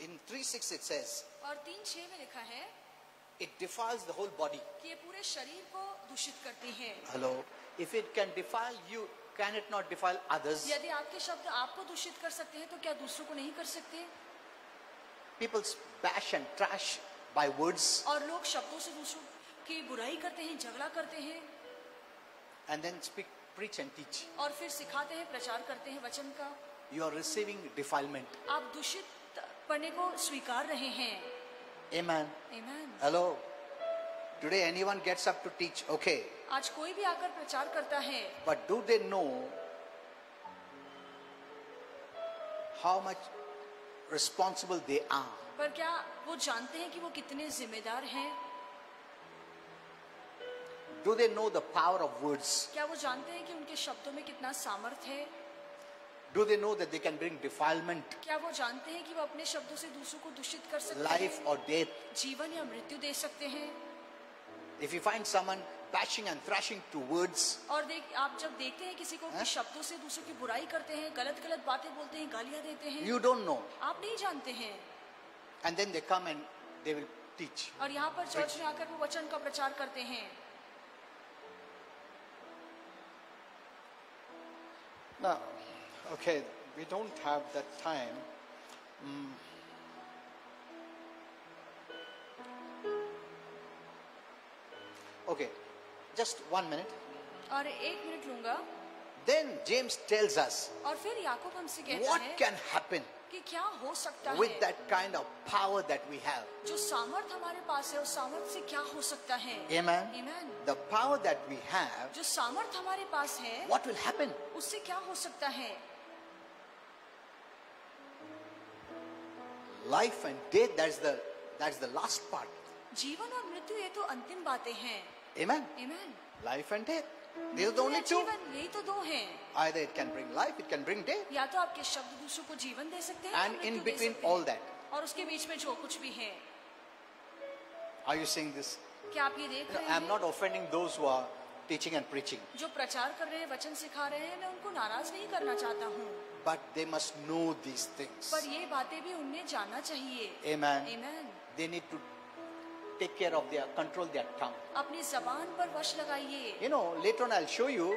In 3:6 it says, और 3:6 में लिखा है it defiles the whole body. कि ये पूरे शरीर को दूषित करती है। Hello? If it can defile you, can it not defile others? यदि आपके शब्द आपको दूषित कर सकते हैं तो क्या दूसरों को नहीं कर सकते? People bash and trash by words और लोग शब्दों से दूसरों की बुराई करते हैं, झगड़ा करते हैं and then preach and teach. और फिर सिखाते हैं, प्रचार करते हैं वचन का। You are receiving defilement. आप दूषित पढ़ने को स्वीकार रहे हैं। Amen. Amen. Hello? Today anyone gets up to teach, okay. आज कोई भी आकर प्रचार करता है, But do they know how much responsible they are? पर क्या वो जानते हैं कि वो कितने जिम्मेदार हैं? Do they know the power of words? क्या वो जानते हैं कि उनके शब्दों में कितना सामर्थ्य है? Do they know that they can bring defilement, क्या वो जानते हैं कि वो अपने शब्दों से दूसरों को दूषित कर सकते life हैं, or death? जीवन या मृत्यु दे सकते हैं? If you find someone bashing and thrashing to words, और आप जब देखते हैं किसी को कि शब्दों से दूसरों की बुराई करते हैं, गलत गलत बातें बोलते हैं, गालियां देते हैं, you don't know. आप नहीं जानते हैं, And then they come and they will teach. और यहाँ पर चर्च में आकर वो वचन का प्रचार करते हैं। Now, okay, we don't have that time. Okay, just 1 minute. और 1 मिनट लूंगा। Then James tells us और फिर याकूब हमसे कहता what है can happen कि क्या हो सकता with है, that kind of power that we have. जो सामर्थ हमारे पास है उस सामर्थ से क्या हो सकता है? Amen. Amen. The power that we have, जो सामर्थ हमारे पास है what will happen? उससे क्या हो सकता है? Life and death, that's the last part. जीवन और मृत्यु ये तो अंतिम बातें हैं। Amen. Amen. Life and death. These are the only two. जीवन यही तो दो हैं. Either it can bring life, it can bring death. या तो आपके शब्द दूसरों को जीवन दे सकते हैं, And या in मृत्यु दे between सकते all हैं. that. और उसके बीच में जो कुछ भी है. Are you seeing this? क्या आप ये देख रहे I am हैं? not offending those who are teaching and preaching, जो प्रचार कर रहे हैं, वचन सिखा रहे हैं, मैं उनको नाराज नहीं करना चाहता हूँ. but they must know these things. पर ये बातें भी उन्हें जानना चाहिए. Amen. Amen. They need to take care of their, control their tongue. अपनी जबान पर वश लगाइए. You know, later on I'll show you,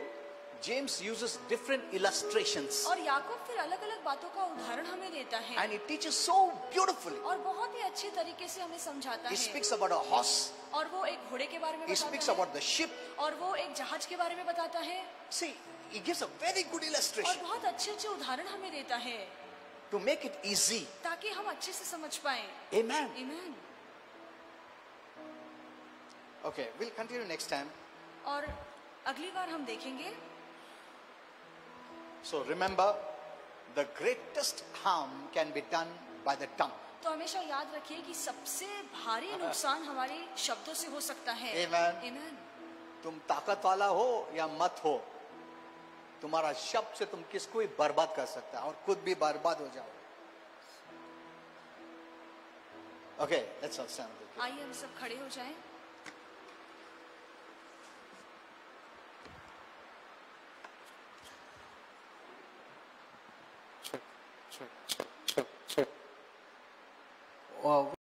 James uses different illustrations. और याकूब फिर अलग अलग बातों का उदाहरण हमें देता है. And he teaches so beautifully. और बहुत ही अच्छे तरीके से हमें समझाता He है. speaks about a horse. और वो एक घोड़े के बारे में He बताता speaks है. about the ship. और वो एक जहाज के बारे में बताता है. See, he gives a very good और illustration बहुत अच्छे अच्छे उदाहरण हमें देता है, to make it easy. ताकि हम अच्छे से समझ पाएं. Amen. Amen. Okay, we'll continue next time. और अगली बार हम देखेंगे. So remember, the greatest harm can be done by the tongue. तो हमेशा याद रखिए कि सबसे भारी नुकसान हमारे शब्दों से हो सकता है. Amen. Amen. तुम ताकत वाला हो या मत हो, तुम्हारा शब्द से तुम किसको भी बर्बाद कर सकता है और खुद भी बर्बाद हो जाओ. Okay, let's all stand. आइए हम सब खड़े हो जाएं.